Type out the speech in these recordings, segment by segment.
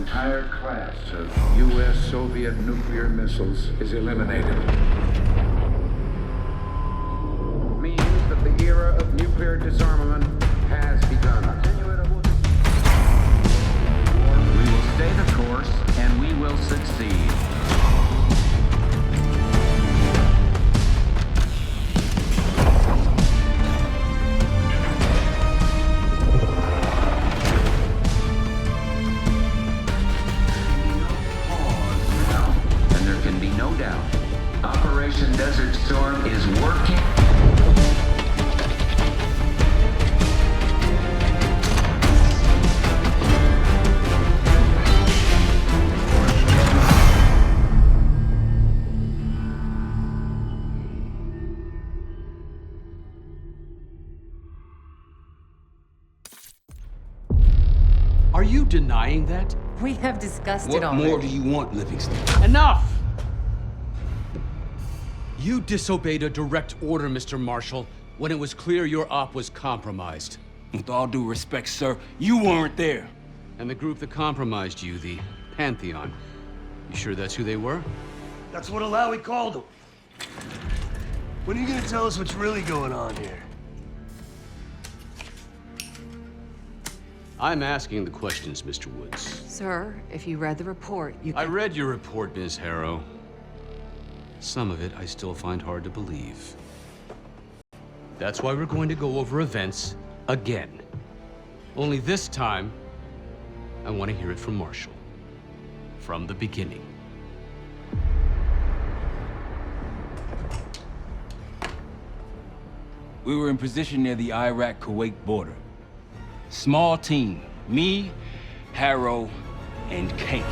entire class of U.S.-Soviet nuclear missiles is eliminated. Means that the era of nuclear disarmament has begun. We will stay the course, and we will succeed. And there can be no doubt. Operation Desert Storm is working. Are you denying that? We have discussed it What already. more do you want, Livingston? Enough! You disobeyed a direct order, Mr. Marshall, when it was clear your op was compromised. With all due respect, sir, you weren't there. And the group that compromised you, the Pantheon, you sure that's who they were? That's what Alawi called them. When are you gonna tell us what's really going on here? I'm asking the questions, Mr. Woods. Sir, if you read the report, you I could... read your report, Ms. Harrow. Some of it I still find hard to believe. That's why we're going to go over events again. Only this time, I want to hear it from Marshall. From the beginning. We were in position near the Iraq-Kuwait border. Small team. Me, Harrow, and Case.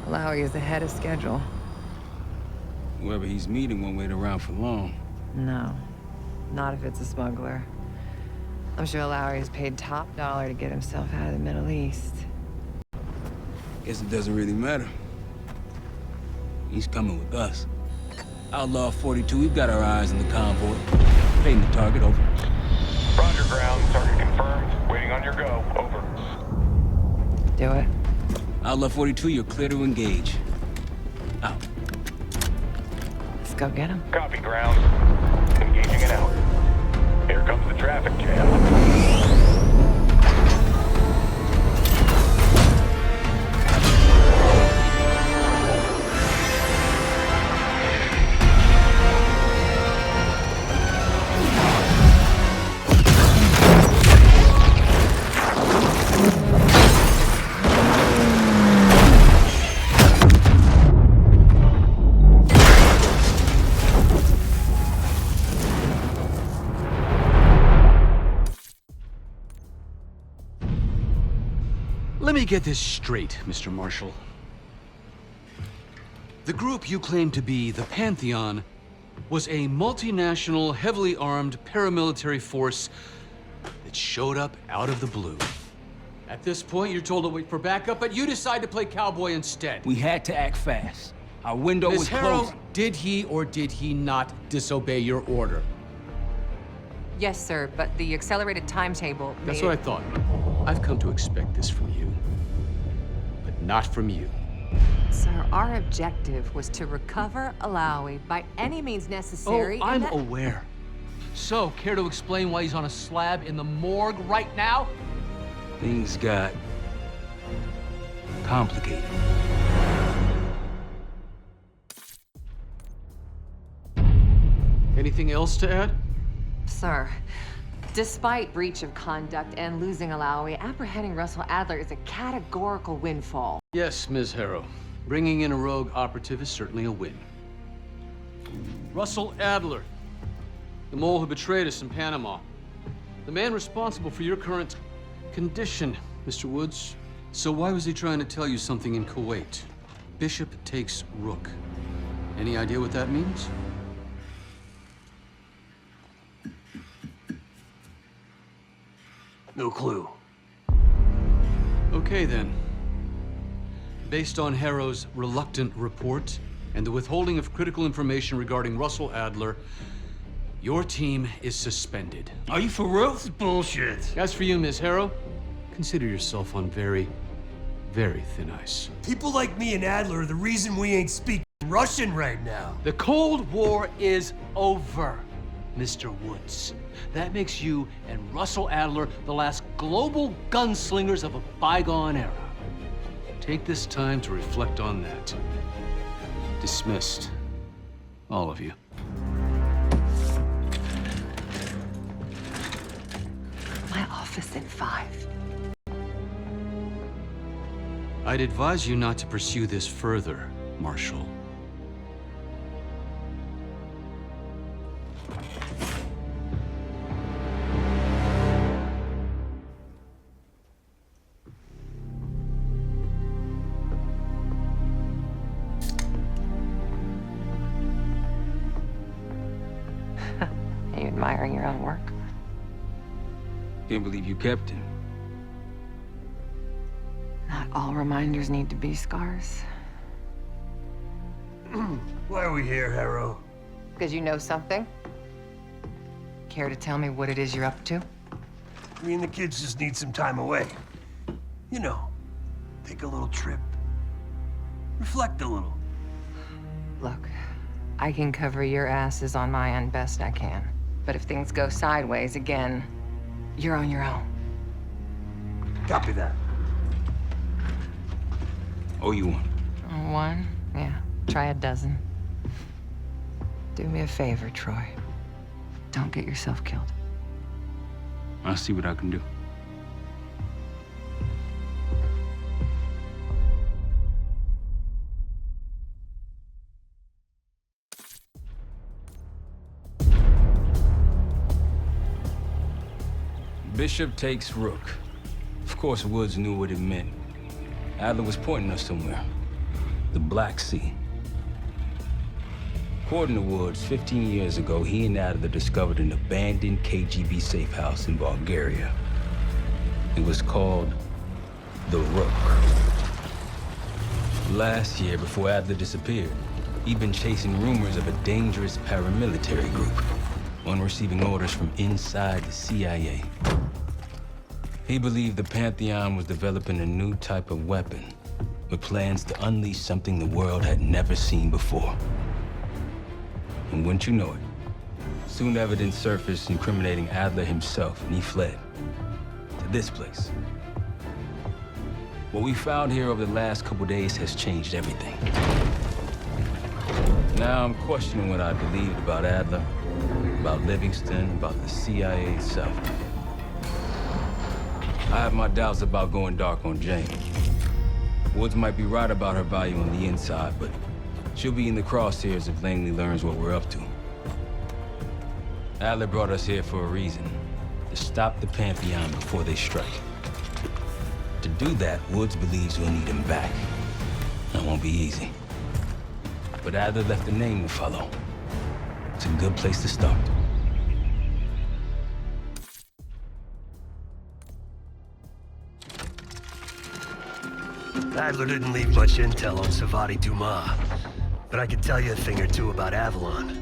Alawi is ahead of schedule. Whoever he's meeting won't wait around for long. No, not if it's a smuggler. I'm sure Alawi is paid top dollar to get himself out of the Middle East. Guess it doesn't really matter. He's coming with us. Outlaw 42, we've got our eyes on the convoy. Painting the target, over. Roger, ground. Target confirmed. Waiting on your go. Over. Do it. Outlaw 42, you're clear to engage. Out. Let's go get him. Copy, ground. Engaging it out. Here comes the traffic jam. Let me get this straight, Mr. Marshall. The group you claim to be the Pantheon was a multinational, heavily armed paramilitary force that showed up out of the blue. At this point, you're told to wait for backup, but you decide to play cowboy instead. We had to act fast. Our window Ms. was Harrow, closing. did he or did he not disobey your order? Yes, sir, but the accelerated timetable That's made what I thought. I've come to expect this from you, but not from you. Sir, our objective was to recover Alawi by any means necessary. Oh, I'm and that... aware. So, care to explain why he's on a slab in the morgue right now? Things got complicated. Anything else to add? Sir, despite breach of conduct and losing Alawi, apprehending Russell Adler is a categorical windfall. Yes, Ms. Harrow. Bringing in a rogue operative is certainly a win. Russell Adler, the mole who betrayed us in Panama. The man responsible for your current condition, Mr. Woods. So why was he trying to tell you something in Kuwait? Bishop takes Rook. Any idea what that means? No clue. Okay, then. Based on Harrow's reluctant report, and the withholding of critical information regarding Russell Adler, your team is suspended. Are you for real? This is bullshit. As for you, Ms. Harrow, consider yourself on very, very thin ice. People like me and Adler are the reason we ain't speaking Russian right now. The Cold War is over, Mr. Woods. That makes you and Russell Adler the last global gunslingers of a bygone era. Take this time to reflect on that. Dismissed. All of you. My office in 5. I'd advise you not to pursue this further, Marshal. Are you admiring your own work? Can't believe you kept it. Not all reminders need to be scars. Why are we here, Harrow? Because you know something? Care to tell me what it is you're up to? Me and the kids just need some time away. You know, take a little trip. Reflect a little. Look, I can cover your asses on my end best I can. But if things go sideways again, you're on your own. Copy that. Oh, you one. One? Yeah. Try a dozen. Do me a favor, Troy. Don't get yourself killed. I'll see what I can do. Bishop takes Rook. Of course, Woods knew what it meant. Adler was pointing us somewhere. The Black Sea. According to Woods, 15 years ago, he and Adler discovered an abandoned KGB safe house in Bulgaria. It was called the Rook. Last year, before Adler disappeared, he'd been chasing rumors of a dangerous paramilitary group, one receiving orders from inside the CIA. He believed the Pantheon was developing a new type of weapon, with plans to unleash something the world had never seen before. And wouldn't you know it, soon evidence surfaced incriminating Adler himself, and he fled to this place. What we found here over the last couple days has changed everything. Now I'm questioning what I believed about Adler, about Livingston, about the CIA itself. I have my doubts about going dark on Jane. Woods might be right about her value on the inside, but she'll be in the crosshairs if Langley learns what we're up to. Adler brought us here for a reason, to stop the Pantheon before they strike. To do that, Woods believes we'll need him back. That won't be easy. But Adler left a name to follow. It's a good place to start. Adler didn't leave much intel on Savati Dumas, but I could tell you a thing or two about Avalon.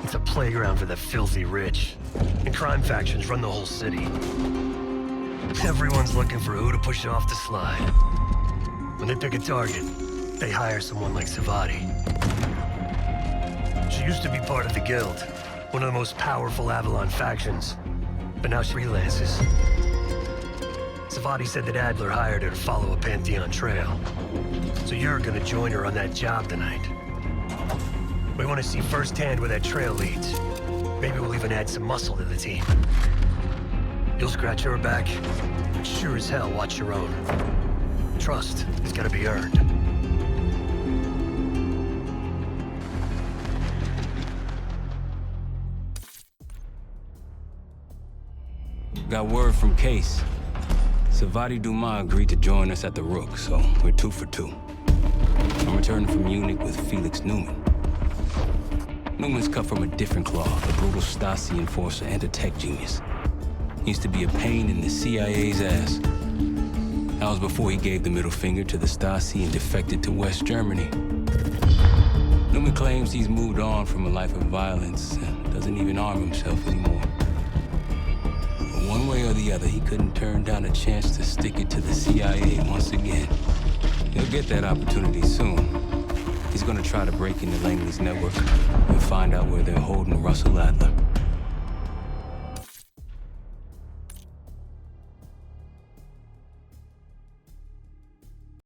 It's a playground for the filthy rich, and crime factions run the whole city. Everyone's looking for who to push off the slide. When they pick a target, they hire someone like Savati. She used to be part of the Guild, one of the most powerful Avalon factions, but now she freelances. Savati said that Adler hired her to follow a Pantheon trail. So you're gonna join her on that job tonight. We want to see firsthand where that trail leads. Maybe we'll even add some muscle to the team. You'll scratch her back, but sure as hell watch your own. Trust is gotta be earned. Got word from Case. Savati Dumas agreed to join us at the Rook, so we're 2 for 2. I'm returning from Munich with Felix Newman. Newman's cut from a different cloth, a brutal Stasi enforcer and a tech genius. He used to be a pain in the CIA's ass. That was before he gave the middle finger to the Stasi and defected to West Germany. Newman claims he's moved on from a life of violence and doesn't even arm himself anymore. But one way or the other, he couldn't turn down a chance to stick it to the CIA once again. He'll get that opportunity soon. He's gonna try to break into Langley's network and find out where they're holding Russell Adler.